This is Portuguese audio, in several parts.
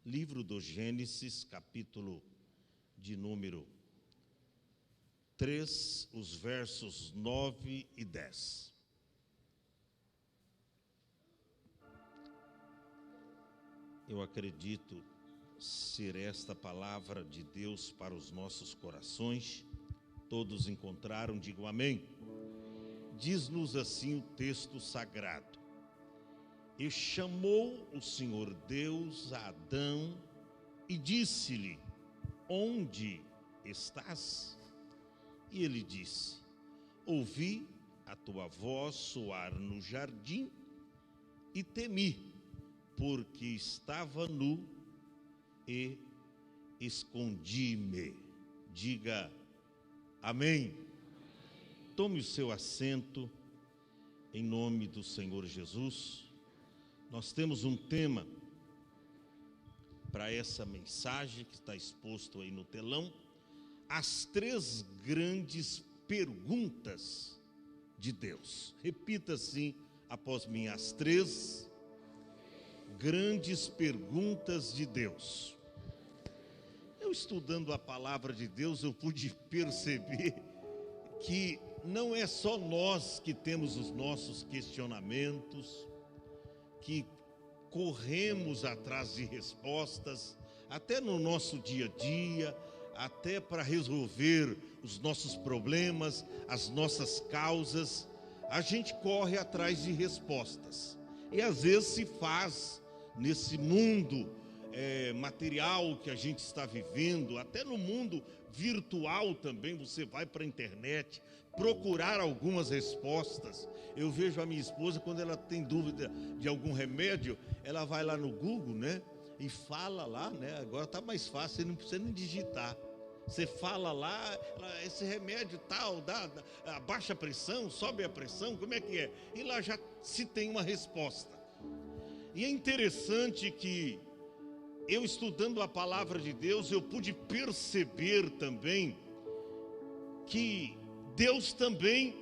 Livro do Gênesis, capítulo de número 3, os versos 9 e 10. Eu acredito ser esta palavra de Deus para os nossos corações. Todos encontraram, digam amém. Diz-nos assim o texto sagrado: E chamou o Senhor Deus a Adão e disse-lhe: Onde estás? E ele disse: Ouvi a tua voz soar no jardim e temi, porque estava nu e escondi-me. Diga amém. Tome o seu assento em nome do Senhor Jesus. Nós temos um tema para essa mensagem que está exposto aí no telão: as 3 grandes perguntas de Deus. Repita assim após mim: as 3 grandes perguntas de Deus. Eu, estudando a palavra de Deus, eu pude perceber que não é só nós que temos os nossos questionamentos, que corremos atrás de respostas, até no nosso dia a dia, até para resolver os nossos problemas, as nossas causas, a gente corre atrás de respostas. E às vezes se faz nesse mundo material que a gente está vivendo, até no mundo virtual também, você vai para a internet procurar algumas respostas. Eu vejo a minha esposa, quando ela tem dúvida de algum remédio, ela vai lá no Google, né? E fala lá, né? Agora está mais fácil, você não precisa nem digitar. Você fala lá, esse remédio tal, abaixa a pressão, sobe a pressão, como é que é? E lá já se tem uma resposta. E é interessante que eu, estudando a palavra de Deus, eu pude perceber também que Deus também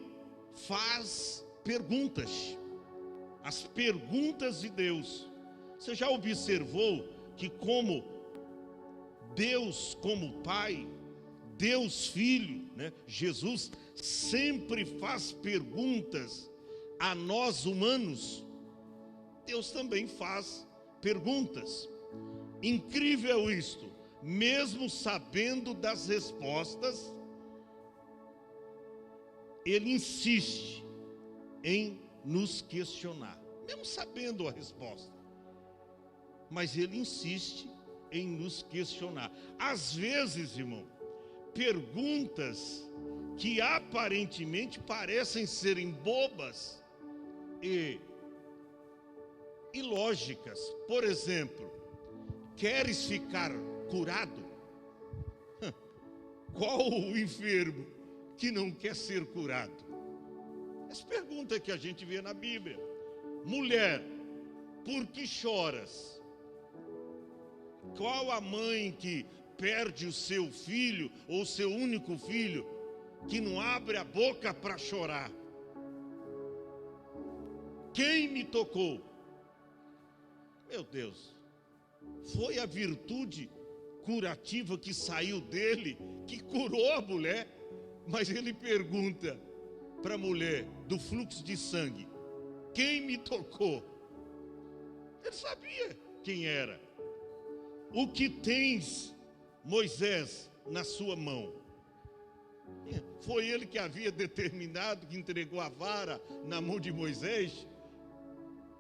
faz perguntas. As perguntas de Deus. Você já observou que como Deus, como Pai, Deus Filho, né? Jesus sempre faz perguntas a nós humanos. Deus também faz perguntas. Incrível isto, mesmo sabendo das respostas, Ele insiste em nos questionar, mesmo sabendo a resposta, mas Ele insiste em nos questionar. Às vezes, irmão, perguntas que aparentemente parecem serem bobas e ilógicas. Por exemplo, queres ficar curado? Qual o enfermo que não quer ser curado? Essa pergunta que a gente vê na Bíblia. Mulher, por que choras? Qual a mãe que perde o seu filho, ou seu único filho, que não abre a boca para chorar? Quem me tocou? Meu Deus, foi a virtude curativa que saiu dele, que curou a mulher. Mas ele pergunta para a mulher do fluxo de sangue: quem me tocou? Ele sabia quem era. O que tens, Moisés, na sua mão? Foi ele que havia determinado, que entregou a vara na mão de Moisés.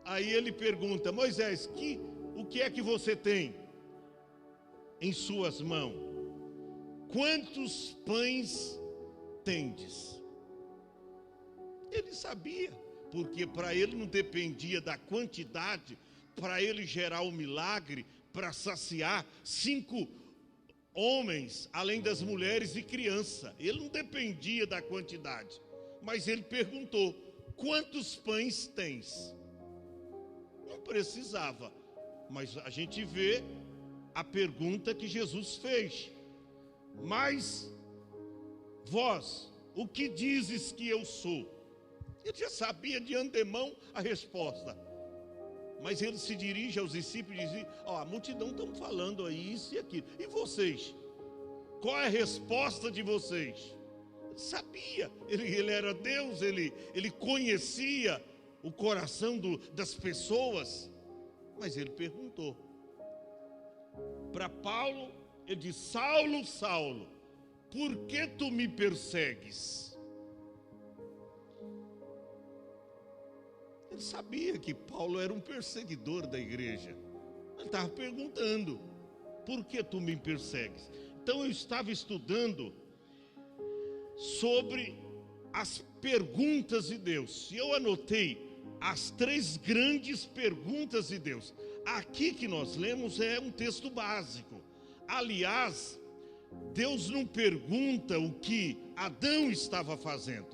Aí ele pergunta: Moisés, o que é que você tem em suas mãos? Quantos pães tendes? Ele sabia, porque para ele não dependia da quantidade, para ele gerar o milagre, para saciar 5 homens, além das mulheres e criança. Ele não dependia da quantidade, mas ele perguntou: quantos pães tens? Não precisava, mas a gente vê a pergunta que Jesus fez: mas vós, o que dizes que eu sou? Ele já sabia de antemão a resposta. Mas ele se dirige aos discípulos e diz: ó, a multidão está falando aí isso e aquilo. E vocês? Qual é a resposta de vocês? Ele sabia, ele era Deus, ele conhecia o coração das pessoas. Mas ele perguntou. Para Paulo, ele diz: Saulo, Saulo, por que tu me persegues? Ele sabia que Paulo era um perseguidor da igreja. Ele estava perguntando: por que tu me persegues? Então eu estava estudando sobre as perguntas de Deus. E eu anotei as 3 grandes perguntas de Deus. Aqui que nós lemos é um texto básico. Aliás, Deus não pergunta o que Adão estava fazendo.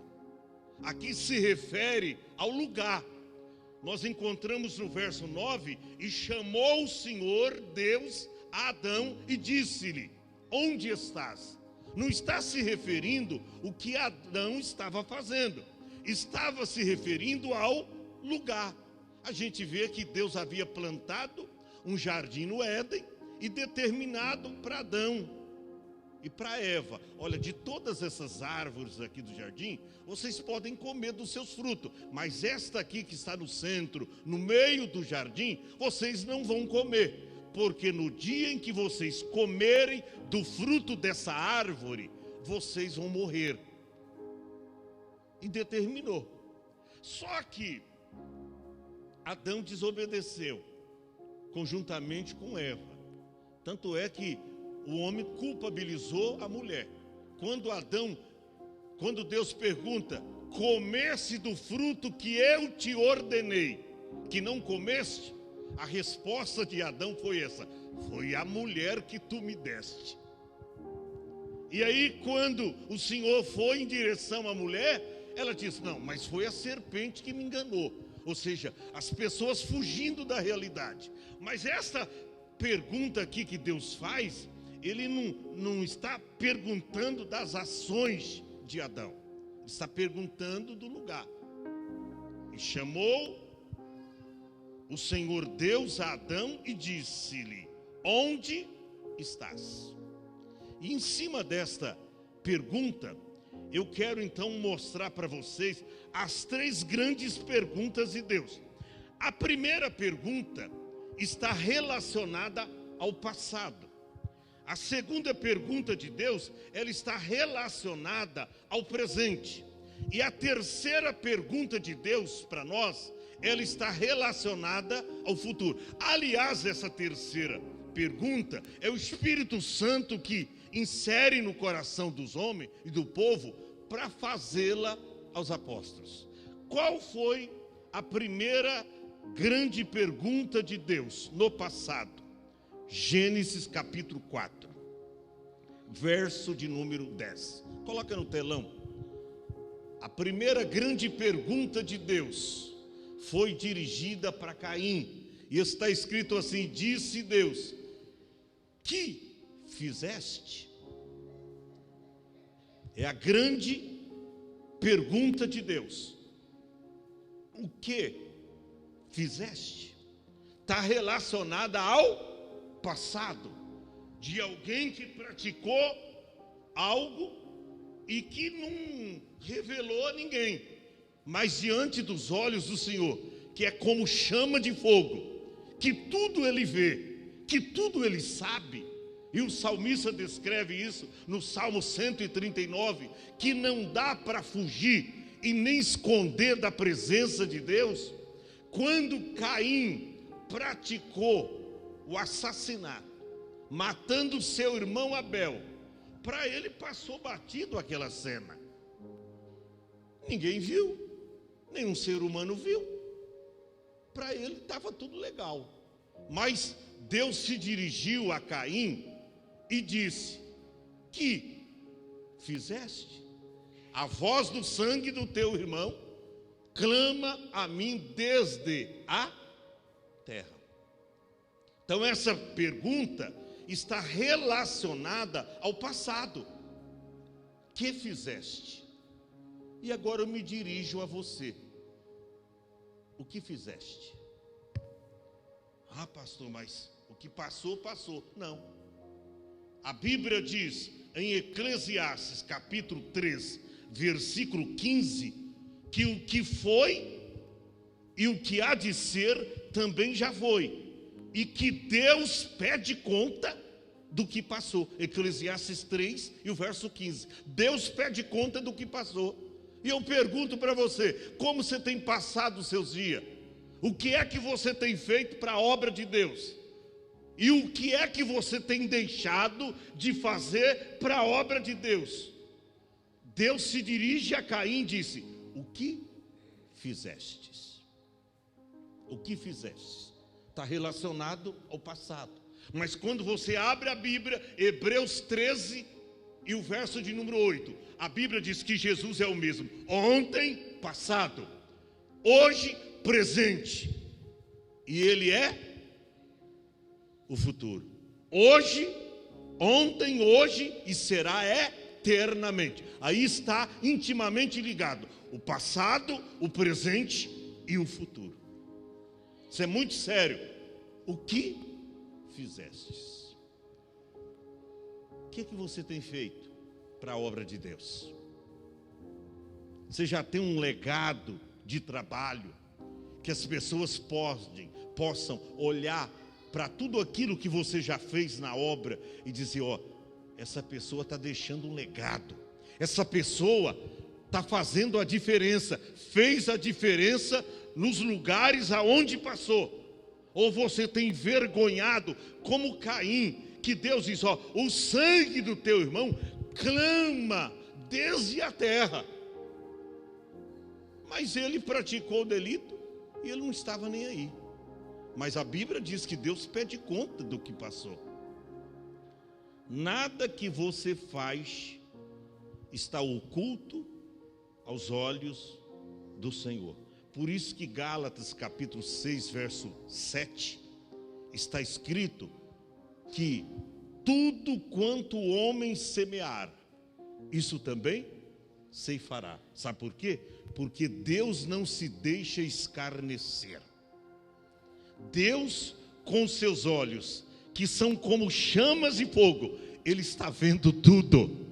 Aqui se refere ao lugar. Nós encontramos no verso 9: e chamou o Senhor Deus a Adão e disse-lhe: onde estás? Não está se referindo o que Adão estava fazendo, estava se referindo ao lugar. A gente vê que Deus havia plantado um jardim no Éden e determinado para Adão e para Eva: olha, de todas essas árvores aqui do jardim, vocês podem comer dos seus frutos, mas esta aqui que está no centro, no meio do jardim, vocês não vão comer, porque no dia em que vocês comerem do fruto dessa árvore, vocês vão morrer. E determinou. Só que Adão desobedeceu, conjuntamente com Eva. Tanto é que o homem culpabilizou a mulher. Quando Deus pergunta: comesse do fruto que eu te ordenei, que não comeste? A resposta de Adão foi essa: foi a mulher que tu me deste. E aí, quando o Senhor foi em direção à mulher, ela disse: não, mas foi a serpente que me enganou. Ou seja, as pessoas fugindo da realidade. Mas essa pergunta aqui que Deus faz, ele não está perguntando das ações de Adão, ele está perguntando do lugar. E chamou o Senhor Deus a Adão e disse-lhe: onde estás? E em cima desta pergunta, eu quero então mostrar para vocês as 3 grandes perguntas de Deus. A primeira pergunta está relacionada ao passado. A segunda pergunta de Deus, ela está relacionada ao presente. E a terceira pergunta de Deus para nós, ela está relacionada ao futuro. Aliás, essa terceira pergunta é o Espírito Santo que insere no coração dos homens e do povo para fazê-la aos apóstolos. Qual foi a primeira grande pergunta de Deus no passado? Gênesis capítulo 4, verso de número 10. Coloca no telão. A primeira grande pergunta de Deus foi dirigida para Caim. E está escrito assim: disse Deus: que fizeste? É a grande pergunta de Deus. O que fizeste? Está relacionada ao passado, de alguém que praticou algo e que não revelou a ninguém, mas diante dos olhos do Senhor, que é como chama de fogo, que tudo ele vê, que tudo ele sabe. E o salmista descreve isso no Salmo 139, que não dá para fugir e nem esconder da presença de Deus. Quando Caim praticou o assassinato, matando seu irmão Abel, para ele passou batido aquela cena. Ninguém viu, nenhum ser humano viu. Para ele estava tudo legal. Mas Deus se dirigiu a Caim e disse: que fizeste? A voz do sangue do teu irmão clama a mim desde a terra. Então essa pergunta está relacionada ao passado. Que fizeste? E agora eu me dirijo a você. O que fizeste? Ah, pastor, mas o que passou, passou. Não. A Bíblia diz em Eclesiastes capítulo 3, versículo 15, que o que foi e o que há de ser também já foi, e que Deus pede conta do que passou. Eclesiastes 3 e o verso 15. Deus pede conta do que passou. E eu pergunto para você, como você tem passado os seus dias? O que é que você tem feito para a obra de Deus? E o que é que você tem deixado de fazer para a obra de Deus? Deus se dirige a Caim e disse: o que fizestes? O que fizestes? Está relacionado ao passado. Mas quando você abre a Bíblia, Hebreus 13 e o verso de número 8, a Bíblia diz que Jesus é o mesmo ontem, passado, hoje, presente, e Ele é o futuro. Hoje, ontem, hoje e será eternamente. Aí está intimamente ligado o passado, o presente e o futuro. Isso é muito sério. O que fizestes? O que você tem feito para a obra de Deus? Você já tem um legado de trabalho que as pessoas possam olhar para tudo aquilo que você já fez na obra e dizer: ó, essa pessoa está deixando um legado, essa pessoa está fazendo a diferença, fez a diferença nos lugares aonde passou. Ou você tem envergonhado como Caim, que Deus diz: ó, o sangue do teu irmão clama desde a terra. Mas ele praticou o delito e ele não estava nem aí. Mas a Bíblia diz que Deus pede conta do que passou. Nada que você faz está oculto aos olhos do Senhor. Por isso que Gálatas capítulo 6, verso 7, está escrito que tudo quanto o homem semear, isso também ceifará. Sabe por quê? Porque Deus não se deixa escarnecer. Deus, com seus olhos, que são como chamas de fogo, Ele está vendo tudo.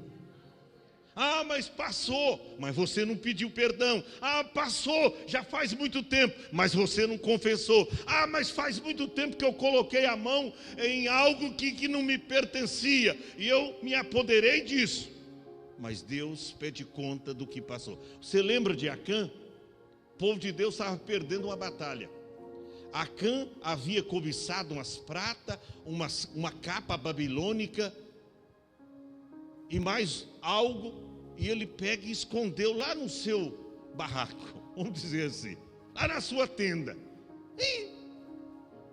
Ah, mas passou, mas você não pediu perdão. Ah, passou, já faz muito tempo, mas você não confessou. Ah, mas faz muito tempo que eu coloquei a mão em algo que não me pertencia, e eu me apoderei disso. Mas Deus pede conta do que passou. Você lembra de Acã? O povo de Deus estava perdendo uma batalha. Acã havia cobiçado umas pratas, uma capa babilônica e mais algo, e ele pega e escondeu lá no seu barraco, vamos dizer assim, lá na sua tenda. E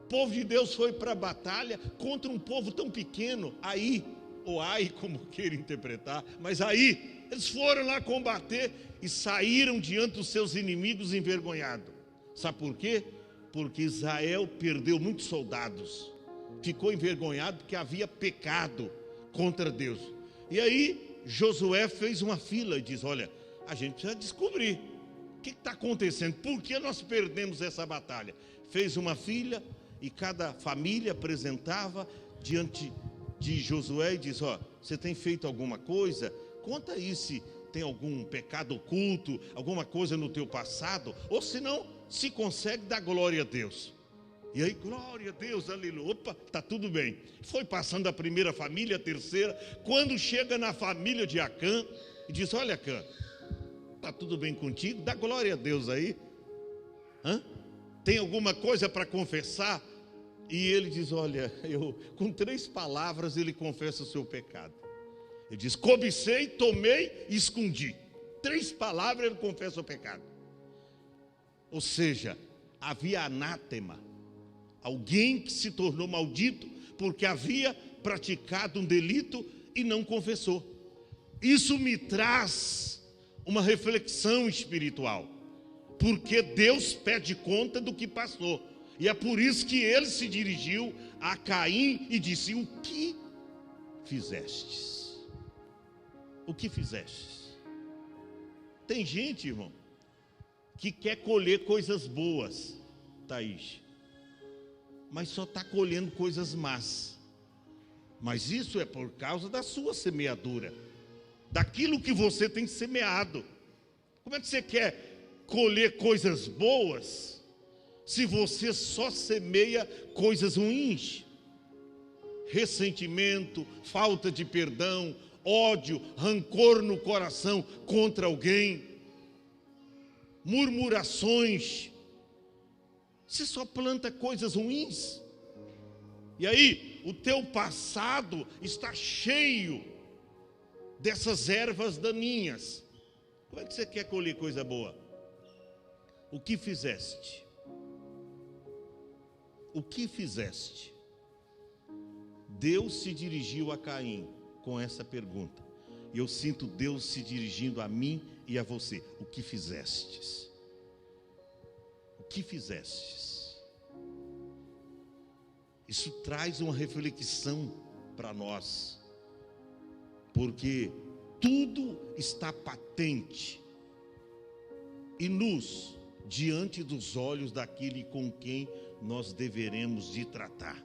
o povo de Deus foi para a batalha contra um povo tão pequeno, Ai, ou Ai, como queira interpretar, mas aí eles foram lá combater e saíram diante dos seus inimigos envergonhados. Sabe por quê? Porque Israel perdeu muitos soldados, ficou envergonhado porque havia pecado contra Deus. E aí Josué fez uma fila e diz: olha, a gente precisa descobrir o que está acontecendo, por que nós perdemos essa batalha. Fez uma fila e cada família apresentava diante de Josué e diz: ó, você tem feito alguma coisa? Conta aí se tem algum pecado oculto, alguma coisa no teu passado, ou se não, se consegue dar glória a Deus. E aí, glória a Deus, aleluia, opa, está tudo bem. Foi passando a primeira família, a terceira, quando chega na família de Acã, e diz: olha, Acã, está tudo bem contigo? Dá glória a Deus aí. Tem alguma coisa para confessar? E ele diz: olha, com 3 palavras ele confessa o seu pecado. Ele diz: cobicei, tomei e escondi. 3 palavras ele confessa o pecado. Ou seja, havia anátema, alguém que se tornou maldito porque havia praticado um delito e não confessou. Isso me traz uma reflexão espiritual, porque Deus pede conta do que passou. E é por isso que ele se dirigiu a Caim e disse: o que fizestes? O que fizestes? Tem gente, irmão, que quer colher coisas boas, Thaís. mas só está colhendo coisas más. Mas isso é por causa da sua semeadura, daquilo que você tem semeado. Como é que você quer colher coisas boas se você só semeia coisas ruins? Ressentimento, falta de perdão, ódio, rancor no coração contra alguém, murmurações. Você só planta coisas ruins. E aí, o teu passado está cheio dessas ervas daninhas. Como é que você quer colher coisa boa? O que fizeste? O que fizeste? Deus se dirigiu a Caim com essa pergunta. E eu sinto Deus se dirigindo a mim e a você. O que fizestes? O que fizestes? Isso traz uma reflexão para nós. Porque tudo está patente e nus diante dos olhos daquele com quem nós deveremos de tratar.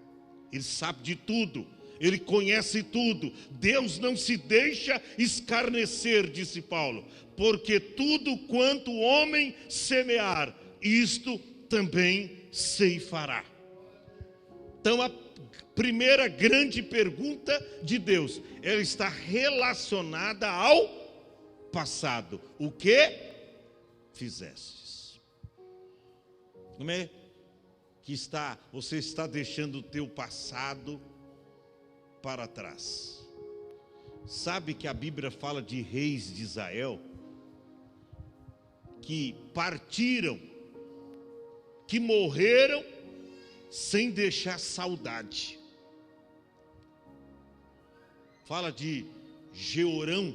Ele sabe de tudo, ele conhece tudo. Deus não se deixa escarnecer, disse Paulo, porque tudo quanto o homem semear, isto também ceifará. Então a primeira grande pergunta de Deus, ela está relacionada ao passado. O que fizestes? Como é que você está deixando o teu passado para trás? Sabe que a Bíblia fala de reis de Israel que partiram, que morreram sem deixar saudade. Fala de Jeorão,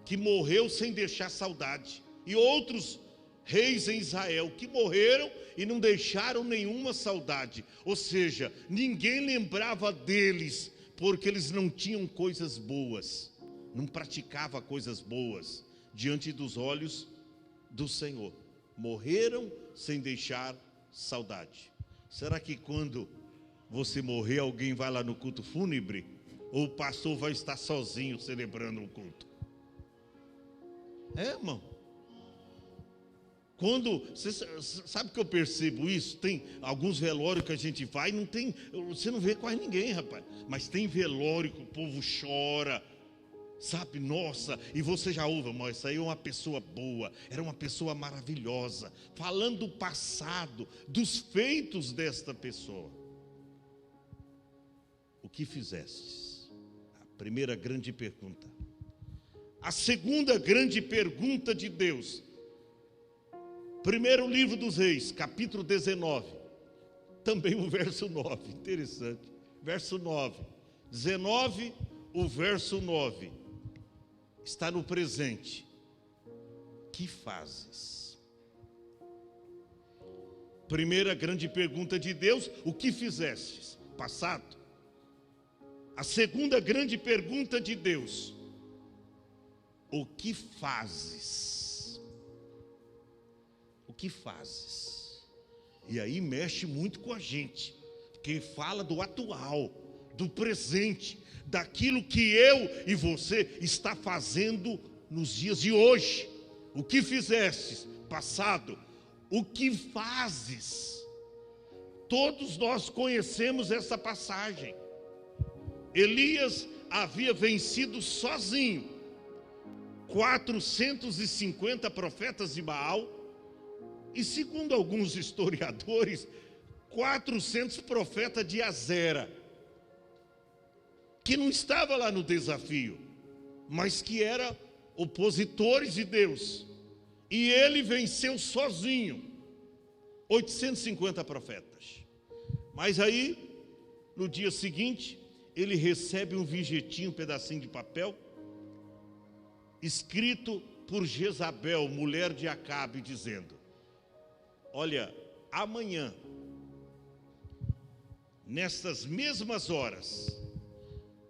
que morreu sem deixar saudade, e outros reis em Israel que morreram e não deixaram nenhuma saudade. Ou seja, ninguém lembrava deles, porque eles não tinham coisas boas, não praticavam coisas boas diante dos olhos do Senhor. Morreram sem deixar saudade. Será que quando você morrer, alguém vai lá no culto fúnebre? Ou o pastor vai estar sozinho celebrando o culto? Irmão. Quando, você sabe que eu percebo isso? Tem alguns velórios que a gente vai, não tem, você não vê quase ninguém, rapaz. Mas tem velório que o povo chora, sabe? Nossa, e você já ouve, irmão, essa aí é uma pessoa boa, era uma pessoa maravilhosa, falando do passado, dos feitos desta pessoa. O que fizestes? A primeira grande pergunta. A segunda grande pergunta de Deus. Primeiro livro dos Reis, capítulo 19, também o verso 9, interessante, verso 9, 19, o verso 9, está no presente. Que fazes? Primeira grande pergunta de Deus, o que fizestes? Passado. A segunda grande pergunta de Deus, o que fazes? O que fazes? E aí mexe muito com a gente, porque fala do atual, do presente, daquilo que eu e você está fazendo nos dias de hoje. O que fizestes? Passado. O que fazes? Todos nós conhecemos essa passagem. Elias havia vencido sozinho 450 profetas de Baal, e segundo alguns historiadores, 400 profetas de Azera, que não estava lá no desafio, mas que eram opositores de Deus. E ele venceu sozinho 850 profetas. Mas aí, no dia seguinte, ele recebe um vinhetinho, um pedacinho de papel, escrito por Jezabel, mulher de Acabe, dizendo: olha, amanhã, nestas mesmas horas,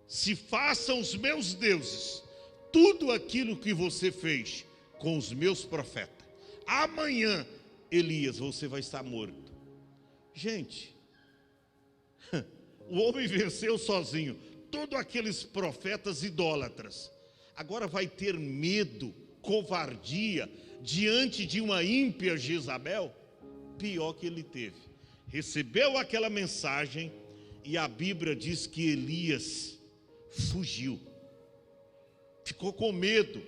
se façam os meus deuses tudo aquilo que você fez com os meus profetas. Amanhã, Elias, você vai estar morto. Gente, O homem venceu sozinho todos aqueles profetas idólatras. Agora vai ter medo, covardia diante de uma ímpia Jezabel? Pior que ele teve. Recebeu aquela mensagem e a Bíblia diz que Elias fugiu. Ficou com medo.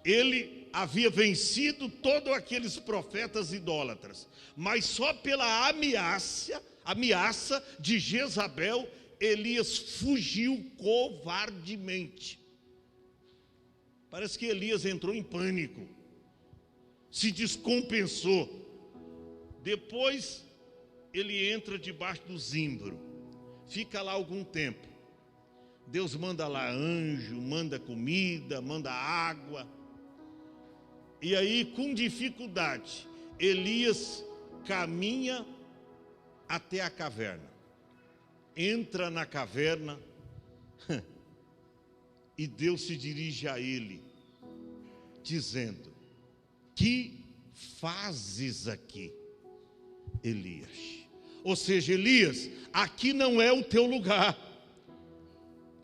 Ele havia vencido todos aqueles profetas idólatras, mas só pela ameaça de Jezabel, Elias fugiu covardemente. Parece que Elias entrou em pânico, se descompensou. Depois ele entra debaixo do zimbro, fica lá algum tempo. Deus manda lá anjo, manda comida, manda água. E aí, com dificuldade, Elias caminha até a caverna. Entra na caverna e Deus se dirige a ele, dizendo: que fazes aqui, Elias? Ou seja, Elias, aqui não é o teu lugar.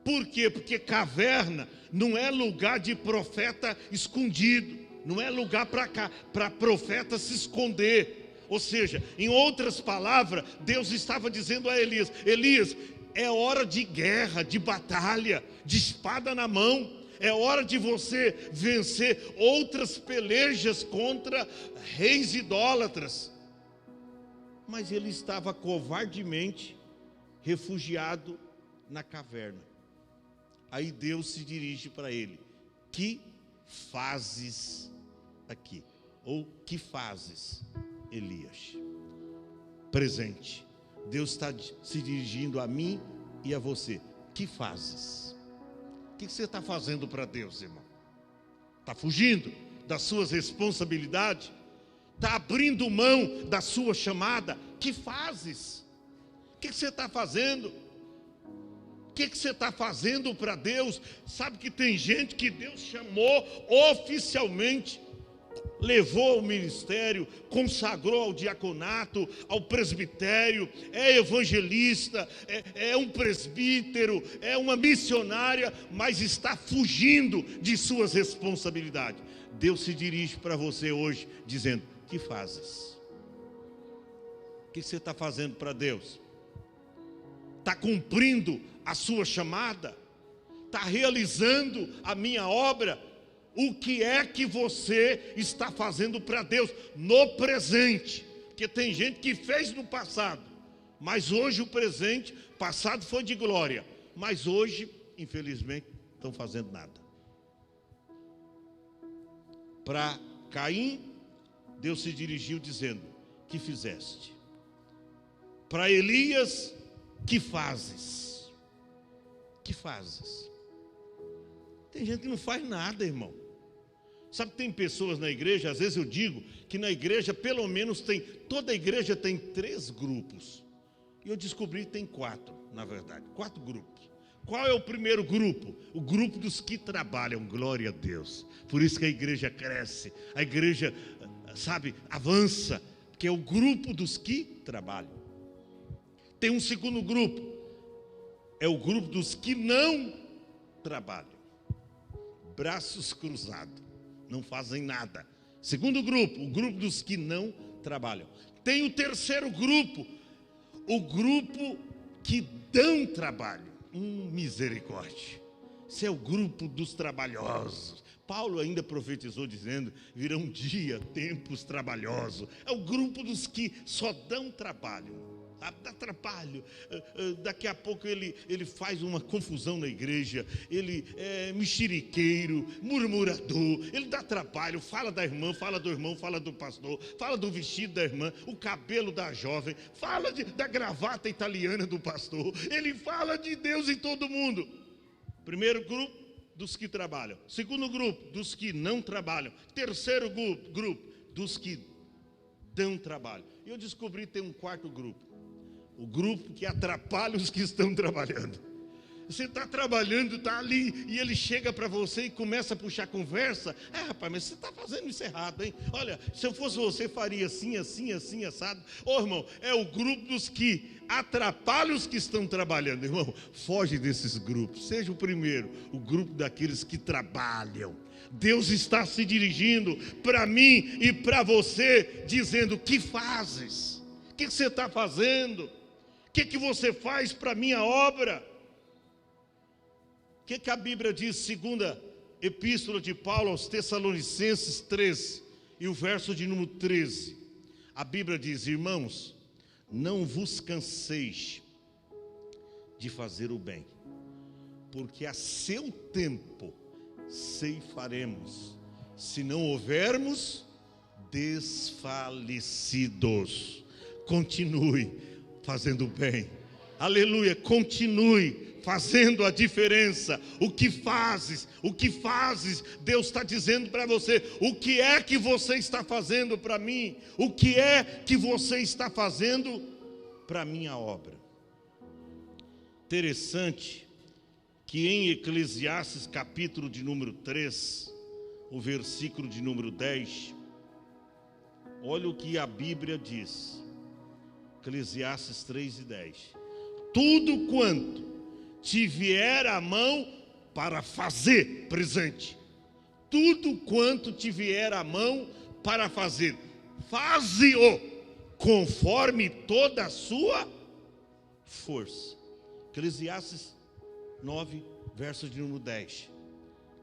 Por quê? Porque caverna não é lugar de profeta escondido, não é lugar para profeta se esconder. Ou seja, em outras palavras, Deus estava dizendo a Elias: Elias, é hora de guerra, de batalha, de espada na mão. É hora de você vencer outras pelejas contra reis idólatras. Mas ele estava covardemente refugiado na caverna. Aí Deus se dirige para ele: que fazes aqui? Ou que fazes, Elias? Presente. Deus está se dirigindo a mim e a você: que fazes? O que você está fazendo para Deus, irmão? Está fugindo das suas responsabilidades? Está abrindo mão da sua chamada? Que fazes? O que você está fazendo? O que você está fazendo para Deus? Sabe que tem gente que Deus chamou oficialmente, levou ao ministério, consagrou ao diaconato, ao presbitério, é evangelista, é um presbítero, é uma missionária, mas está fugindo de suas responsabilidades. Deus se dirige para você hoje dizendo: que fazes? O que você está fazendo para Deus? Está cumprindo a sua chamada? Está realizando a minha obra? O que é que você está fazendo para Deus no presente? Porque tem gente que fez no passado, mas hoje o presente, passado foi de glória, mas hoje, infelizmente, não estão fazendo nada. Para Caim, Deus se dirigiu dizendo: que fizeste? Para Elias, que fazes? Que fazes? Tem gente que não faz nada, irmão. Sabe que tem pessoas na igreja, às vezes eu digo que na igreja pelo menos toda igreja tem 3 grupos. E eu descobri que tem 4, na verdade, 4 grupos. Qual é o primeiro grupo? O grupo dos que trabalham, glória a Deus. Por isso que a igreja cresce, a igreja, sabe, avança, porque é o grupo dos que trabalham. Tem um segundo grupo, é o grupo dos que não trabalham. Braços cruzados, não fazem nada. Segundo grupo, o grupo dos que não trabalham. Tem o terceiro grupo, o grupo que dão trabalho. Misericórdia. Esse é o grupo dos trabalhosos. Paulo ainda profetizou dizendo: virá um dia, tempos trabalhosos. É o grupo dos que só dão trabalho. Dá trabalho. Daqui a pouco ele faz uma confusão na igreja. Ele é mexeriqueiro, murmurador. Ele dá trabalho, fala da irmã, fala do irmão, fala do pastor, fala do vestido da irmã, o cabelo da jovem, fala da gravata italiana do pastor. Ele fala de Deus em todo mundo. Primeiro grupo, dos que trabalham. Segundo grupo, dos que não trabalham. Terceiro grupo, dos que dão trabalho. E eu descobri que tem um quarto grupo. O grupo que atrapalha os que estão trabalhando. Você está trabalhando, está ali, e ele chega para você e começa a puxar conversa. Rapaz, mas você está fazendo isso errado, hein? Olha, se eu fosse você, faria assim, assim, assim, assado. Irmão, é o grupo dos que atrapalham os que estão trabalhando. Irmão, foge desses grupos. Seja o primeiro, o grupo daqueles que trabalham. Deus está se dirigindo para mim e para você, dizendo: que fazes? O que você está fazendo? O que você faz para a minha obra? O que a Bíblia diz, segunda epístola de Paulo aos Tessalonicenses 3, e o verso de número 13. A Bíblia diz: irmãos, não vos canseis de fazer o bem, porque a seu tempo ceifaremos, se não houvermos desfalecidos. Continue fazendo o bem, aleluia, continue fazendo a diferença. O que fazes, Deus está dizendo para você: o que é que você está fazendo para mim? O que é que você está fazendo para a minha obra? Interessante que em Eclesiastes capítulo de número 3, o versículo de número 10, olha o que a Bíblia diz. Eclesiastes 3 e 10. Tudo quanto te vier à mão para fazer, presente, tudo quanto te vier à mão para fazer, faze-o conforme toda a sua força. Eclesiastes 9, verso de número 10.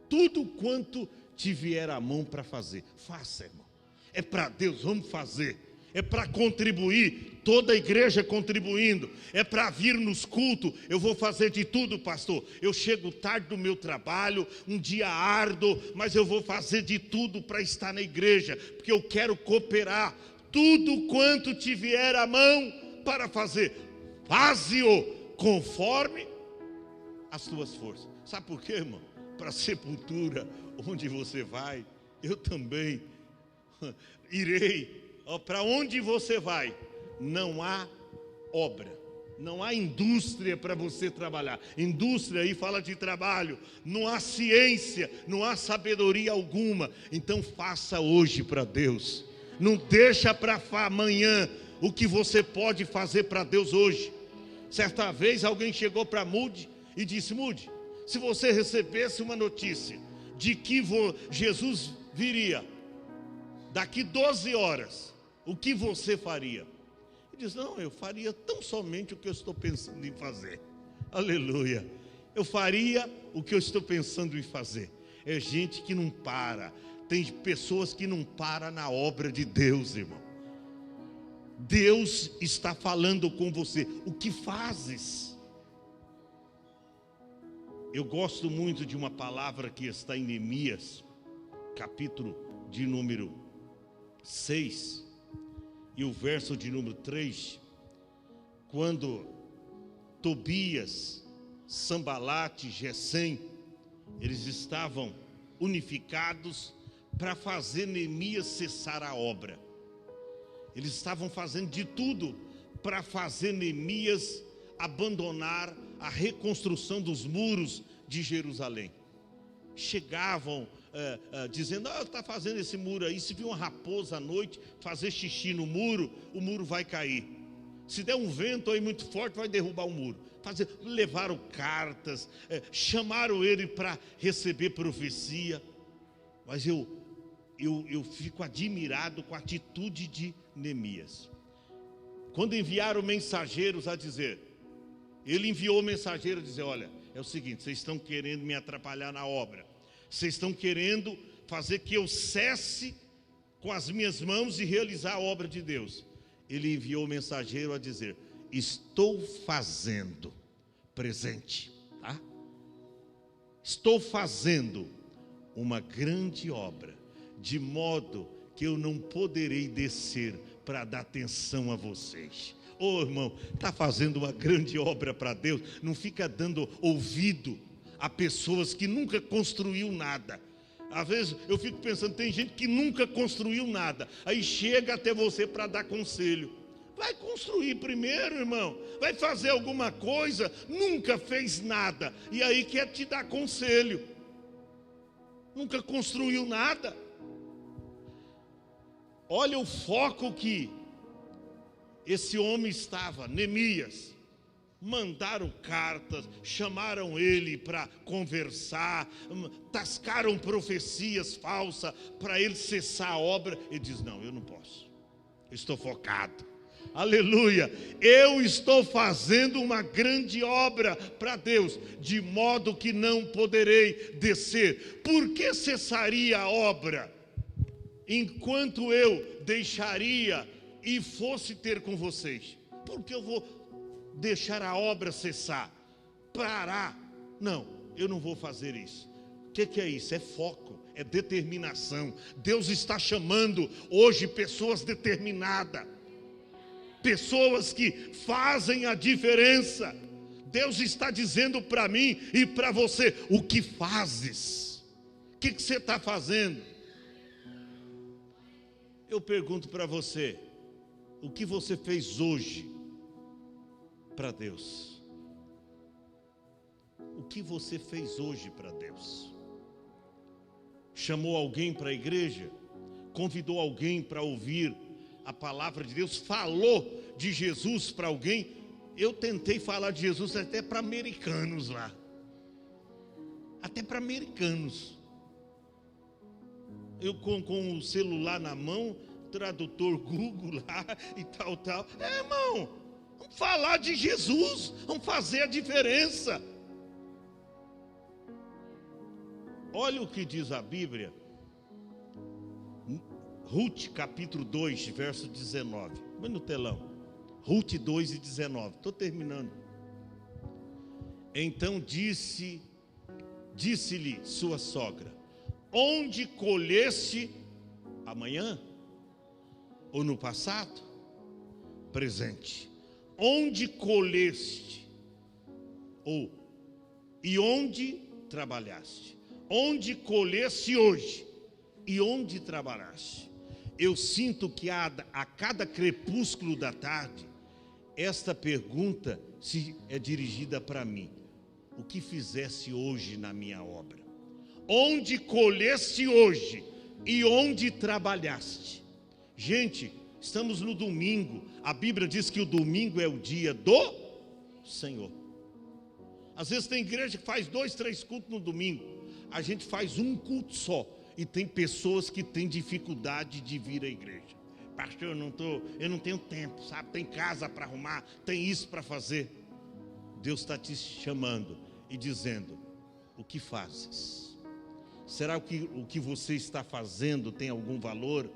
Tudo quanto te vier à mão para fazer, faça, irmão. É para Deus, vamos fazer. É para contribuir, toda a igreja contribuindo. É para vir nos cultos. Eu vou fazer de tudo, pastor. Eu chego tarde do meu trabalho, um dia árduo, mas eu vou fazer de tudo para estar na igreja, porque eu quero cooperar. Tudo quanto te vier à mão para fazer, faze-o conforme as tuas forças. Sabe por quê, irmão? Para a sepultura onde você vai, eu também irei. Para onde você vai, não há obra, não há indústria para você trabalhar. Indústria aí fala de trabalho. Não há ciência, não há sabedoria alguma. Então faça hoje para Deus. Não deixa para amanhã o que você pode fazer para Deus hoje. Certa vez alguém chegou para Moody e disse: Moody, se você recebesse uma notícia de que Jesus viria daqui 12 horas, o que você faria? Ele diz: não, eu faria tão somente o que eu estou pensando em fazer. Aleluia. Eu faria o que eu estou pensando em fazer. É gente que não para. Tem pessoas que não param na obra de Deus, irmão. Deus está falando com você. O que fazes? Eu gosto muito de uma palavra que está em Neemias, capítulo de número 6, e o verso de número 3, quando Tobias, Sambalate e Gesem, eles estavam unificados para fazer Neemias cessar a obra. Eles estavam fazendo de tudo para fazer Neemias abandonar a reconstrução dos muros de Jerusalém. Chegavam dizendo: está fazendo esse muro aí, se vir uma raposa à noite fazer xixi no muro, o muro vai cair. Se der um vento aí muito forte, vai derrubar o muro. Levaram cartas, chamaram ele para receber profecia. Mas eu fico admirado com a atitude de Neemias. Quando enviaram mensageiros a dizer, ele enviou o mensageiro a dizer: olha, é o seguinte, vocês estão querendo me atrapalhar na obra. Vocês estão querendo fazer que eu cesse com as minhas mãos e realizar a obra de Deus. Ele enviou o mensageiro a dizer: estou fazendo, presente, tá? Estou fazendo uma grande obra, de modo que eu não poderei descer para dar atenção a vocês. Irmão, está fazendo uma grande obra para Deus, não fica dando ouvido a pessoas que nunca construiu nada. Às vezes eu fico pensando, tem gente que nunca construiu nada, aí chega até você para dar conselho. Vai construir primeiro, irmão. Vai fazer alguma coisa, nunca fez nada. E aí quer te dar conselho. Nunca construiu nada. Olha o foco que esse homem estava, Neemias. Mandaram cartas, chamaram ele para conversar, tascaram profecias falsas para ele cessar a obra. Ele diz: não, eu não posso, eu estou focado, aleluia, eu estou fazendo uma grande obra para Deus, de modo que não poderei descer. Por que cessaria a obra, enquanto eu deixaria e fosse ter com vocês? Porque eu vou deixar a obra cessar, parar? Não, eu não vou fazer isso. O que é isso? É foco, é determinação. Deus está chamando hoje pessoas determinadas, pessoas que fazem a diferença. Deus está dizendo para mim e para você: o que fazes? O que você está fazendo? Eu pergunto para você: o que você fez hoje para Deus? O que você fez hoje para Deus? Chamou alguém para a igreja? Convidou alguém para ouvir a palavra de Deus? Falou de Jesus para alguém? Eu tentei falar de Jesus até para americanos lá. Até para americanos. Eu com o celular na mão, tradutor Google lá e tal. Irmão, vamos falar de Jesus, vamos fazer a diferença. Olha o que diz a Bíblia, Ruth capítulo 2, verso 19. Põe no telão, Ruth 2 e 19, estou terminando. Então disse-lhe sua sogra: onde colheste amanhã? Ou no passado? Presente. Onde colheste? E onde trabalhaste? Onde colheste hoje? E onde trabalhaste? Eu sinto que a cada crepúsculo da tarde, esta pergunta é dirigida para mim: o que fizeste hoje na minha obra? Onde colheste hoje? E onde trabalhaste? Gente, estamos no domingo. A Bíblia diz que o domingo é o dia do Senhor. Às vezes tem igreja que faz 2, 3 cultos no domingo. A gente faz um culto só. E tem pessoas que têm dificuldade de vir à igreja. Pastor, eu não tenho tempo, sabe? Tem casa para arrumar, tem isso para fazer. Deus está te chamando e dizendo: o que fazes? Será que o que você está fazendo tem algum valor?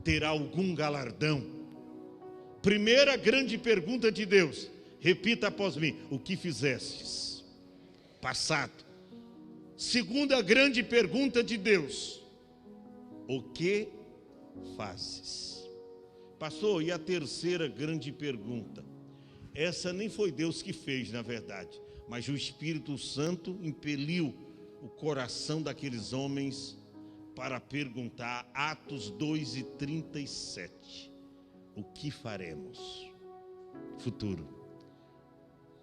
Terá algum galardão? Primeira grande pergunta de Deus, repita após mim: o que fizestes? Passado. Segunda grande pergunta de Deus: o que fazes? Pastor, e a terceira grande pergunta? Essa nem foi Deus que fez, na verdade, mas o Espírito Santo impeliu o coração daqueles homens para perguntar. Atos 2:37. O que faremos? Futuro.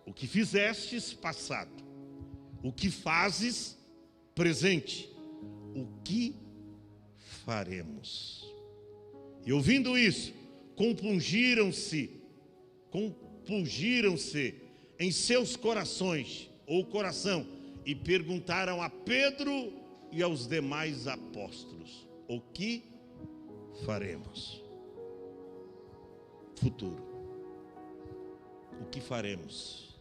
O que fizestes? Passado. O que fazes? Presente. O que faremos? E ouvindo isso, compungiram-se em seus corações, ou coração, e perguntaram a Pedro e aos demais apóstolos: o que faremos? Futuro. O que faremos?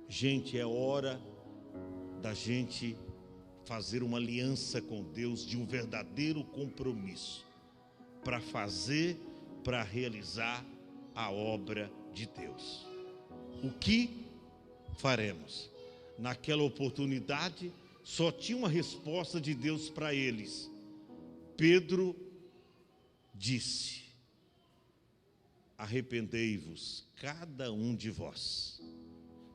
Gente, é hora da gente fazer uma aliança com Deus, de um verdadeiro compromisso, para fazer, para realizar a obra de Deus. O que faremos? Naquela oportunidade, só tinha uma resposta de Deus para eles. Pedro disse: arrependei-vos, cada um de vós,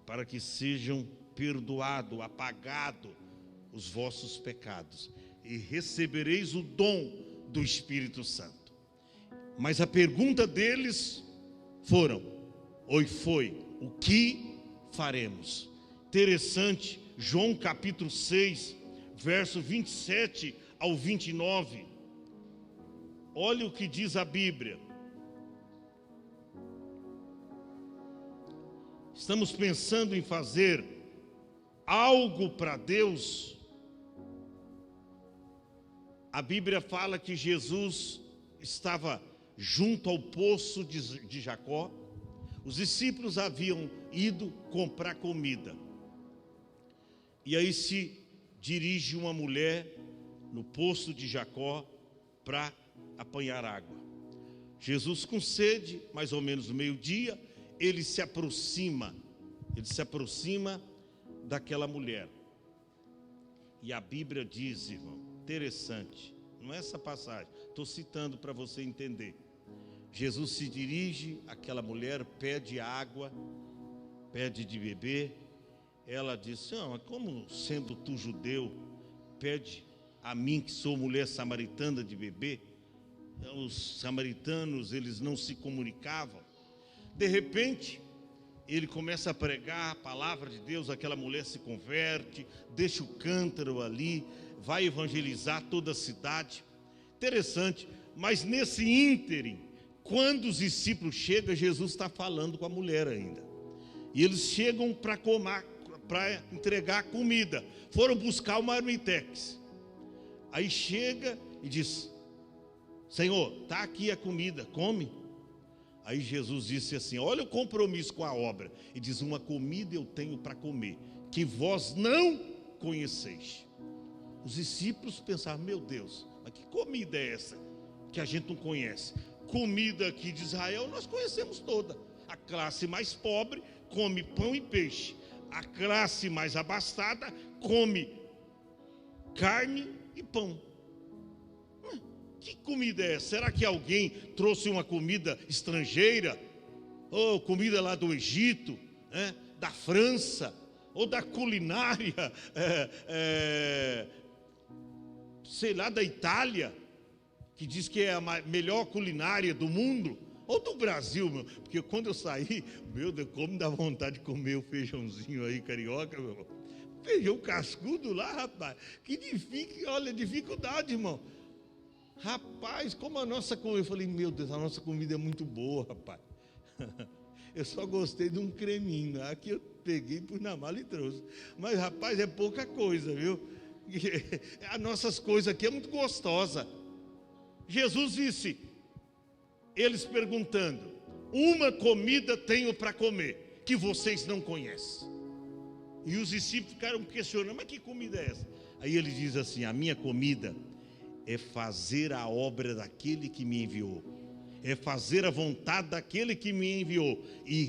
para que sejam perdoados, apagados os vossos pecados, e recebereis o dom do Espírito Santo. Mas a pergunta deles foi, o que faremos? Interessante, João capítulo 6, verso 27 ao 29. Olha o que diz a Bíblia. Estamos pensando em fazer algo para Deus. A Bíblia fala que Jesus estava junto ao poço de Jacó. Os discípulos haviam ido comprar comida. E aí se dirige uma mulher no poço de Jacó para apanhar água. Jesus com sede, mais ou menos no meio-dia, ele se aproxima daquela mulher. E a Bíblia diz, irmão, interessante, não é essa passagem, estou citando para você entender. Jesus se dirige àquela mulher, pede água, pede de beber. Ela disse: não, como sendo tu judeu, pede a mim que sou mulher samaritana de beber? Os samaritanos, eles não se comunicavam. De repente, ele começa a pregar a palavra de Deus, aquela mulher se converte, deixa o cântaro ali, vai evangelizar toda a cidade. Interessante, mas nesse ínterim, quando os discípulos chegam, Jesus está falando com a mulher ainda. E eles chegam para entregar comida. Foram buscar o marmitex. Aí chega e diz: Senhor, está aqui a comida, come. Aí Jesus disse assim: olha o compromisso com a obra. E diz: uma comida eu tenho para comer, que vós não conheceis. Os discípulos pensaram: meu Deus, mas que comida é essa que a gente não conhece? Comida aqui de Israel nós conhecemos toda. A classe mais pobre come pão e peixe. A classe mais abastada come carne e pão. Que comida é essa? Será que alguém trouxe uma comida estrangeira? Ou comida lá do Egito, da França, ou da culinária, sei lá, da Itália, que diz que é a melhor culinária do mundo, ou do Brasil, meu, porque quando eu saí, meu Deus, como dá vontade de comer o feijãozinho aí, carioca, meu irmão. Feijão cascudo lá, rapaz, olha, dificuldade, irmão. Rapaz, como a nossa comida, eu falei: meu Deus, a nossa comida é muito boa, rapaz. Eu só gostei de um creminho, aqui eu peguei, pus na mala e trouxe. Mas, rapaz, é pouca coisa, viu? As nossas coisas aqui é muito gostosa. Jesus disse, eles perguntando: uma comida tenho para comer, que vocês não conhecem. E os discípulos ficaram questionando: mas que comida é essa? Aí ele diz assim: a minha comida é fazer a obra daquele que me enviou, é fazer a vontade daquele que me enviou e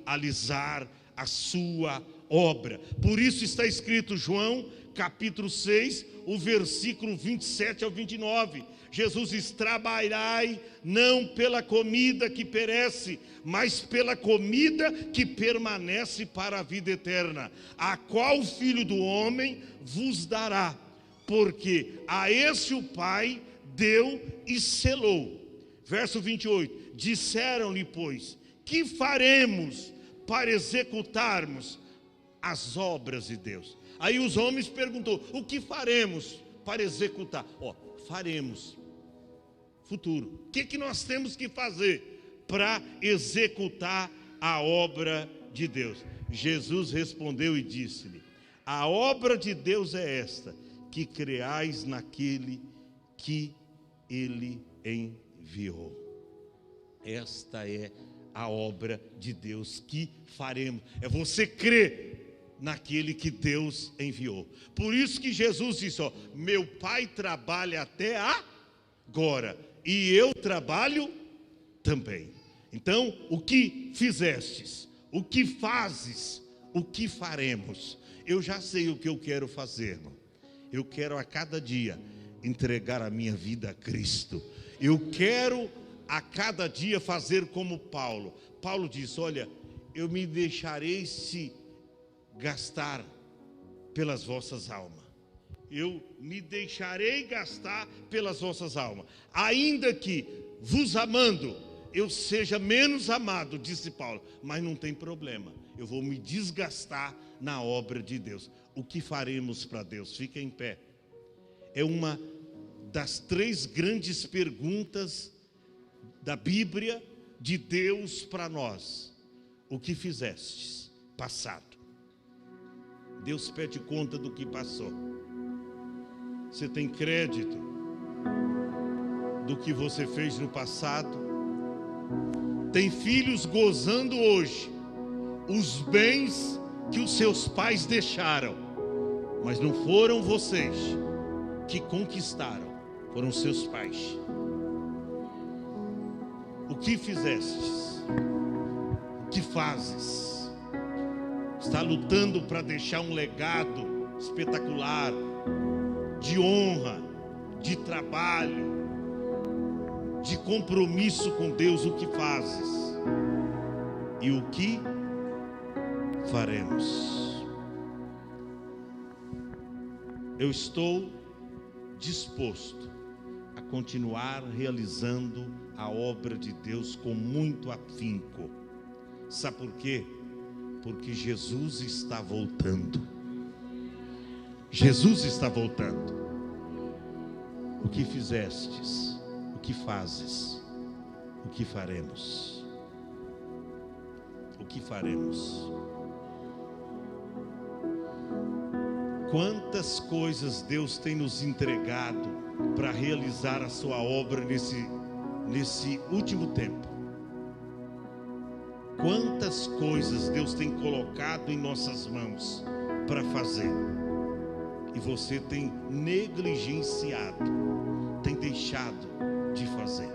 realizar a sua obra. Por isso está escrito, João capítulo 6, o versículo 27 ao 29. Jesus diz: trabalhai não pela comida que perece, mas pela comida que permanece para a vida eterna, a qual o Filho do Homem vos dará, porque a esse o Pai deu e selou. Verso 28, disseram-lhe, pois, que faremos para executarmos as obras de Deus? Aí os homens perguntou: o que faremos para executar? Faremos, futuro. O que nós temos que fazer para executar a obra de Deus? Jesus respondeu e disse-lhe: a obra de Deus é esta, que creais naquele que Ele enviou. Esta é a obra de Deus que faremos. É você crer naquele que Deus enviou. Por isso que Jesus disse: meu Pai trabalha até agora, e eu trabalho também. Então, o que fizestes? O que fazes? O que faremos? Eu já sei o que eu quero fazer, irmão. Eu quero a cada dia entregar a minha vida a Cristo. Eu quero a cada dia fazer como Paulo. Paulo diz: olha, eu me deixarei se gastar pelas vossas almas. Eu me deixarei gastar pelas vossas almas. Ainda que vos amando, eu seja menos amado, disse Paulo, mas não tem problema, eu vou me desgastar na obra de Deus. O que faremos para Deus? Fica em pé. É uma das 3 grandes perguntas da Bíblia de Deus para nós. O que fizestes? Passado. Deus pede conta do que passou. Você tem crédito do que você fez no passado? Tem filhos gozando hoje os bens que os seus pais deixaram, mas não foram vocês que conquistaram, foram seus pais. O que fizestes? O que fazes? Está lutando para deixar um legado espetacular, de honra, de trabalho, de compromisso com Deus. O que fazes? E o que faremos? Eu estou disposto a continuar realizando a obra de Deus com muito afinco. Sabe por quê? Porque Jesus está voltando. Jesus está voltando. O que fizestes? O que fazes? O que faremos? O que faremos? Quantas coisas Deus tem nos entregado para realizar a sua obra nesse último tempo. Quantas coisas Deus tem colocado em nossas mãos para fazer, e você tem negligenciado, tem deixado de fazer.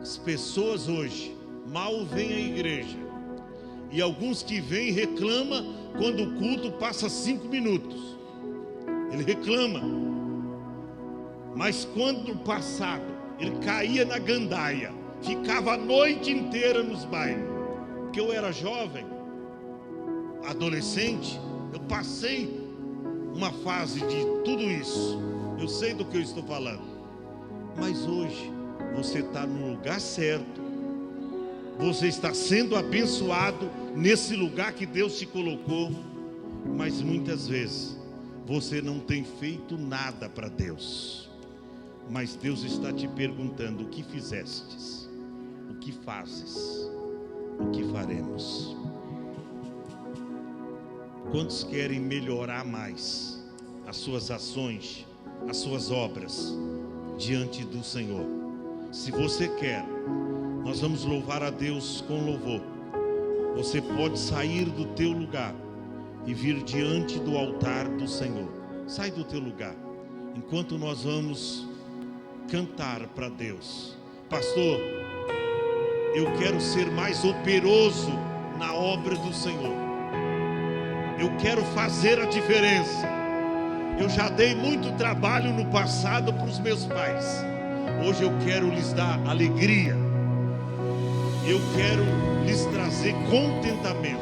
As pessoas hoje mal vêm à igreja, e alguns que vêm reclamam quando o culto passa 5 minutos. Ele reclama. Mas quando no passado ele caía na gandaia, ficava a noite inteira nos bailes. Porque eu era jovem, adolescente, eu passei uma fase de tudo isso. Eu sei do que eu estou falando. Mas hoje você está no lugar certo. Você está sendo abençoado nesse lugar que Deus te colocou. Mas muitas vezes você não tem feito nada para Deus. Mas Deus está te perguntando: o que fizestes? O que fazes? O que faremos? Quantos querem melhorar mais as suas ações, as suas obras diante do Senhor? Se você quer, nós vamos louvar a Deus com louvor. Você pode sair do teu lugar e vir diante do altar do Senhor. Sai do teu lugar, enquanto nós vamos cantar para Deus. Pastor, eu quero ser mais operoso na obra do Senhor. Eu quero fazer a diferença. Eu já dei muito trabalho no passado para os meus pais. Hoje eu quero lhes dar alegria. Eu quero lhes trazer contentamento.